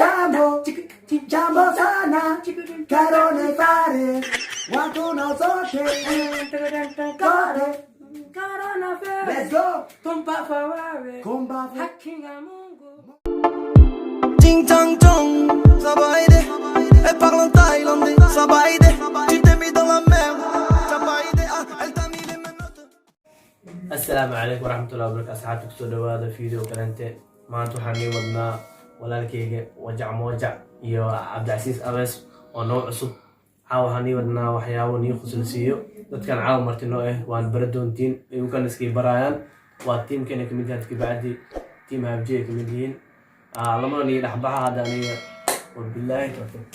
Jambo, jambo sana, carone fare, qualcuno so che Carona fare, let's go, compa favore, comba hacking a mungo. Ting tang tong, ça va aider. Elle parle en thaïlandais, ça va aider. Tu t'es mis dans la merde, ça va aider. Elle t'a mis les menottes. السلام عليكم ورحمة الله وبركاته. أصحابي كسر هذا فيديو كلامته ما أنتو حني ودنا ولا الكيكة وجع موجع يا عبد العزيز أبس ونوع عصب عاو حني ودنا وحياو نيو خصوصية كان عاو مرتين إيه وان بردون تين يمكن نسكي برايان والتيم كان كمدين بعدي تيم هبجي كمدين لما ني لحبها هذا نية وبالله توفيق.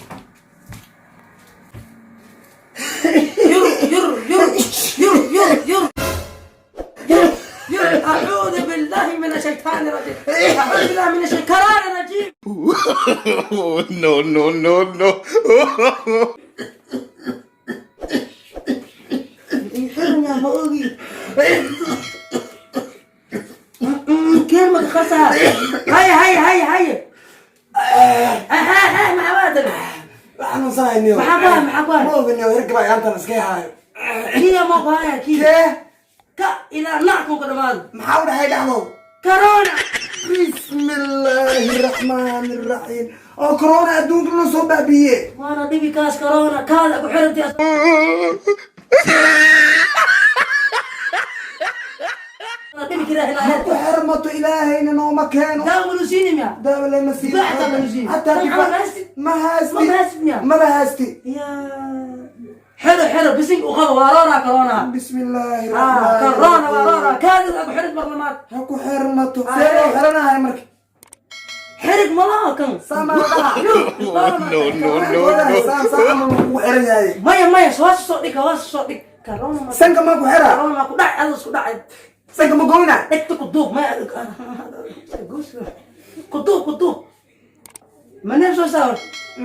أعوذ بالله من الشيطان الرجيم. أعوذ بالله من الشيطان الرجيم. No. يحرني يا فوقي. كلمة خسها. هيا. هاي مع وادر. أنا صايني محبان. مو بني ويركب أنت مسكي هاي كي ما بايا كي. كيه إلى نعكم كرمان. محاولة هاي لعنو كورونا. بسم الله الرحمن الرحيم كورونا أدون كله صوب بيه وانا دبي كاس كورونا كذا ابو حرمتي انا دبي كده هنا حرمة إلهي إنه مكانه داول سينما ده ولا مسيح بعد المسيح حتى ما هاستي يا حلو بسنج وخذ ورانا كورونا بسم الله الرحمن كورونا ورانا كذا ابو حرمة برلمان هكو حرمته سيرو حرنا هاي مركي حرق ملاكم سامع مايا سواس صوتك كورونا سنك ماكو حرا كورونا ماكو داع هذا اسكو داع سنك ماكو هنا اكتب قطوب ما قطوب ما نفسه صار No.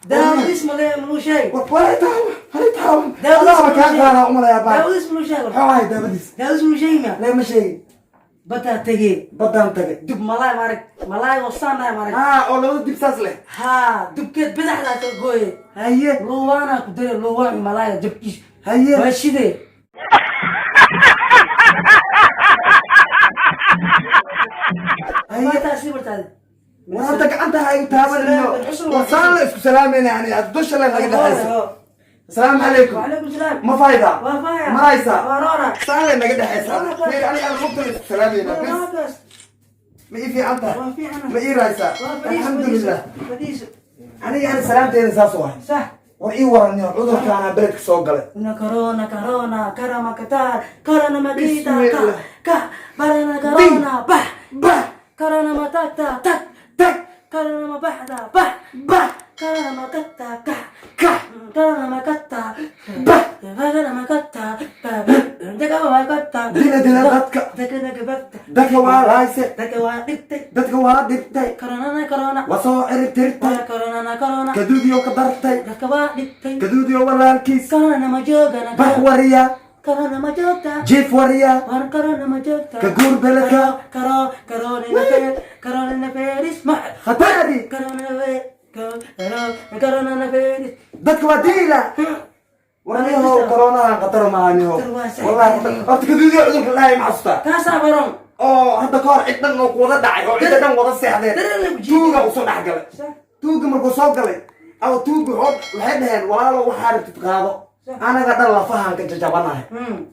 داود اسمه ملو شيء ولا يتعاون داود الله اسمه كان قال عمر يا داود باي اسمه شيء حواي دابديس داود اسمه شيء ما لا مشي بتا تجي بدان تجي دب ملاي وصلنا مارك أولو دي بساس له ها دب كده بدح لا تقوي هيا لوانا كده لوان ملاي دبكيش هيا ماشي ده ما تأثير بتاعي وانت انت هاي تابل انه وصل اسكو سلامين يعني الدش اللي نقد السلام عليكم وعليكم السلام ما فايدة وفايا ما رايسة ورانا سهل نقد حساب انا مقتل اسكو سلامين بس ما في انت ما رايسة الحمد لله انا يعني سلامتي انساس واحد صح وإي وراني عذر كان بلدك سوق قلت كورونا كرما كتار كورونا مديتا بسم الله. برنا كورونا بح كورونا متاتا تك كورونا مبحدا بح كورونا مكتا كح كورونا مكتا بح كورونا مكتا دكا مكتا دينا دتك دكا دك والايسه دكا وادبتي دك وادبتي كورونا وصو عرفتي كورونا كدوديو كدرتي دكا وادبتي كدوديو walaalkiis كورونا مجوغنا bax wariya كورونا مجوغتا jiif wariya كورونا مجوغتا ka guur beledka كورونا نفيرس ما khataari كورونا نفيرس dadka waa diila waniho koronadan khatar maaniho wallahi horta kaduudiyo cudurka ilaahay ma xasuusta كاسا برون oo hadda ka hor cid dhan oo wada dhacay oo cid dhan wada seexdeen tuuga uu soo dhex galay tuuga markuu soo galay aw tuuga waxay dhaheen walaalo waxaa rabtid qaado anaga dhan lafahan ka jajabanahay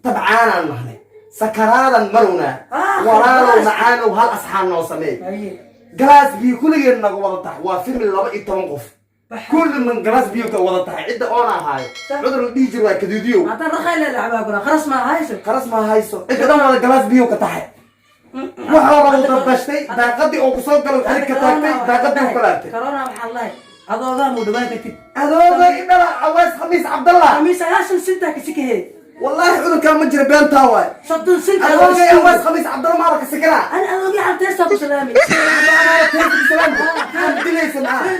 tabcaanaan nahnay sakaraadan marowna walaalow macaanow hal asxaan noo sameey galaas biyo kulligeed naga wada tahay waa famil 12 qof kulli man galaas biyo ka wada tahay cidda oona ahaayo cudur la dhihi jir waa kaduudiyow هذا الرخيل اللي عباكنا خلاص ما هايسو خلاص ما hayso cidda dhan wada galaas biyo ka tahay waxa uu dabashtay daaqadii uu soo galay xarig ka taagtay daaqadii uu kalaatay كورونا محله هذا مو دباك adooga idhala awaas khamiis cabdallah خميس عشان سنتك كسكه wallahi cudurka ma jira beentaa waay صدق سنتك adooga awaas khamiis cabdallah ma arka sikana انا اقول على تيسا بسلامي dilaysa maxaa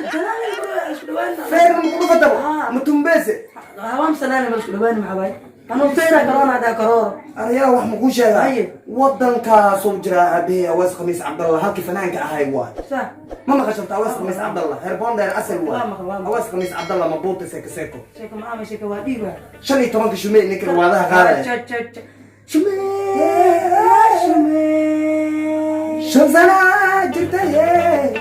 feer ma ku dhufatabo ma tumbeese hawam sanana ma isku dhawaan maxay anuu feera corona hada corona aniga wax ma ku sheegay wadanka soo jira abe Awaas Khamiis Cabdallah halkii fanaanka ahay waa صح ما قشرت أواس خميس عبد الله هربان داير أسل أواس خميس عبد الله مبوط سيك سيكو شيكو معاه شيكو واديبه شنو تمانك شمي نكر وهذا غالي شمي شمسنا جرتيه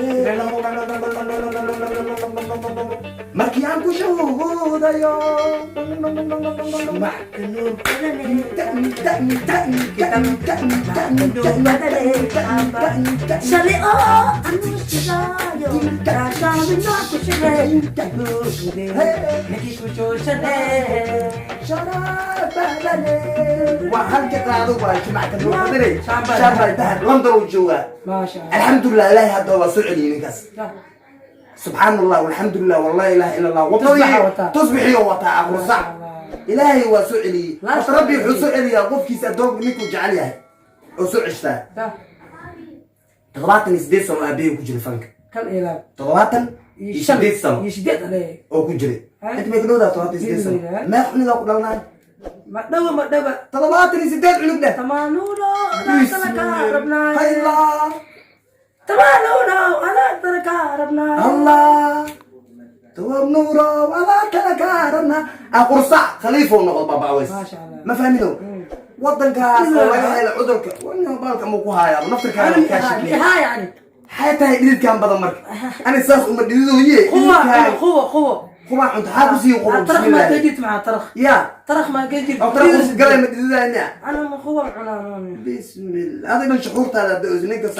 مركيان كشهود يا شمعك النور شالي وهل كتادو باش معك النور بدري شامبال دهر لندن وجوا ما شاء الله الحمد لله لا هذا هو سعودي نكاس سبحان الله والحمد لله والله اله الا الله تصبحي وطاع ورصع الهي وسعلي ربي حسعلي يا قفكيس ادوق نيكو جعليها وسعشتا تغلطني سديد سنه ابي وكجري فنك كم إله تغلطن يشديد سنه يشديد عليه او كجري انت ما كنودا تغلطني سديد سنه ما احنا لو قلنا ما دوا تغلطني سديد علونا تمانونا أنا ترك ربنا هاي الله تمانونا أنا ترك ربنا الله تواب نورا ولا تنكارنا أقرصع خليفة ونقل بابا عويس ما شاء الله ما فاهمينه وطن كاس ولا هاي عذرك وانا بالك موقوها يا نفطر كان كاشف هاي يعني حتى هيديد كان بدل مرك أنا ساس ومديدو هي خوة خوة عند حابسي وخوة بسم ترخ الله ما جيت مع ترخ يا ترخ ما جيت أو ترى قال مديدو هنا أنا من خوة عنان بسم الله هذا من شعور ترى بأذنك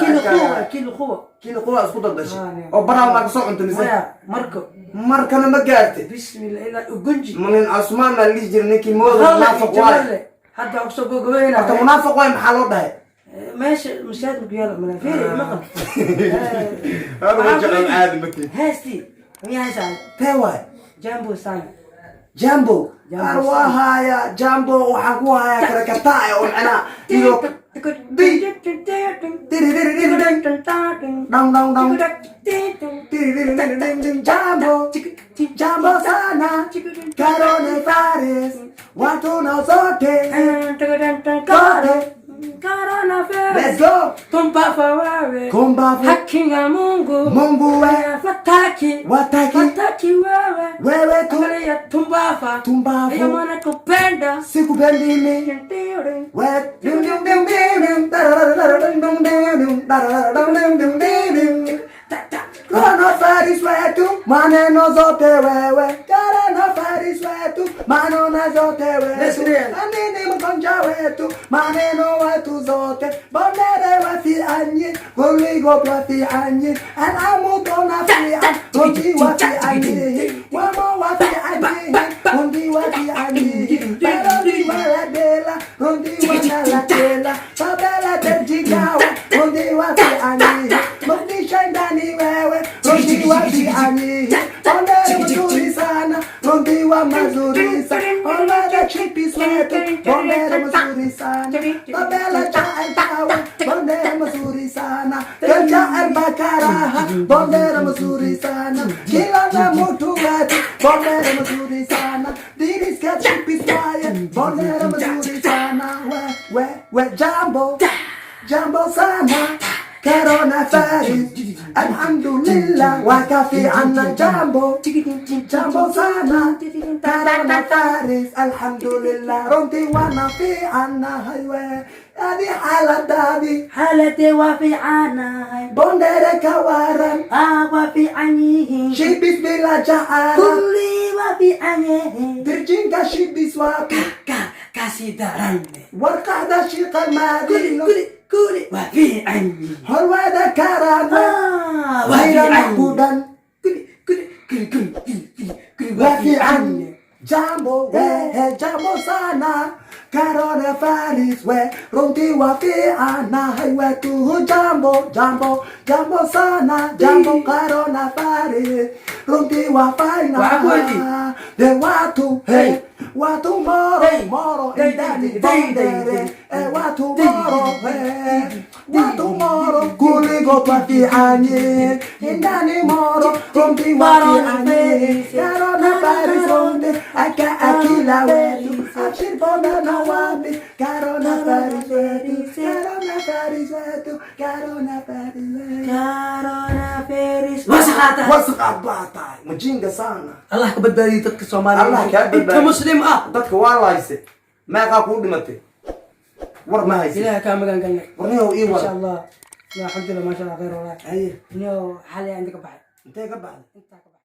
كيلو خوة كيلو خوة أسقط الدش أو برا ما قصوا أنت مثلا مركو مرك أنا ما قالت بسم الله إلا وجنجي من أسمان ما اللي يجرنيكي موضوع منافق واحد حتى أقصد جوجوين أنت منافق واحد محل ده ماشي مش هاد بقيال من فيري مقل هذا وجه عادي مكي هاستي مين هسال تواي جامبو سان جامبو أرواها يا جامبو وحقوها يا كركتاي والعناء يلو دي ديري دام دام ديري جامبو جامبو سانا كاروني فارس وانتو نوزوتي Karana fere Let's go Tumba fawawe Kumba Hakinga Mungu Mungu we Fataki Wataki wewe Wewe tu Angalia tumbafa Tumbafu Eya mwana kupenda Sikupendi mi We Dum dum dum dum dum Karana faris wetu Maneno zote wewe Karana faris wetu Maneno zote wetu Anini mkonja wetu Maneno wetu zote Bondere wafi anyi Guligo wafi anyi Anamudona fi anyi Undi wafi anyi Wamo wafi anyi Undi wafi anyi Barodi wala dela Undi wala la dela Babela terjigawa Undi wafi anyi Mukni shaindani wewe Rundi wafi anyi Ondere mazuri sana Rundi wa mazuri sana Ondere chipis wetu Ondere mazuri sana Babela chae tawa Ondere mazuri sana Kerja al-bakaraha Ondere mazuri sana Kila na mutu wetu Ondere mazuri sana Diriska chipis waya Ondere mazuri sana We Jambo Jambo sana Karona faris Alhamdulillah Wakafi anna jambo Jambo sana Karona faris Alhamdulillah Ronti wana fi anna highway Adi haladadi Halate wafi ana Bondere kawaran wafi anyi Shibis bila jahara Kuli wafi anyi Dirjinka shibis wapi Kasih darang Warqada shiqa madino Kuli wafi anyi Horwada karana wafi Waira anyi nakudan Wafi anyi Jambo jambo sana Karona faris we Ronti wafi ana we tu jambo sana Jambo karona faris Ronti wafi na De watu What tomorrow, tomorrow, indani bondere. What tomorrow, what tomorrow, kuligo pakianye. Indani moro, rompi wakianye. Karona parisonde, aka akila wetu. Ashir bonda na wabi, karona pariswetu. Karona pariswetu, karona pariswetu. Karona Paris. Wasakata. Wasaqad baatay, majinga sana. Allah ka badbaadiyo dadka Soomaaliyeed. Allah ka badbaadiyo. Inta muslim ah. Dadka waa laayse. Meeqa ku dhimatay? War ma haysid. Ilaahay ka magan galnay. Warniyow ii war. Insha Allah. Ya alhamdulillah ma sha Allah khayr walahi. Haye, Niyo xalay عندك baxay. intee ka baxday? Inta ka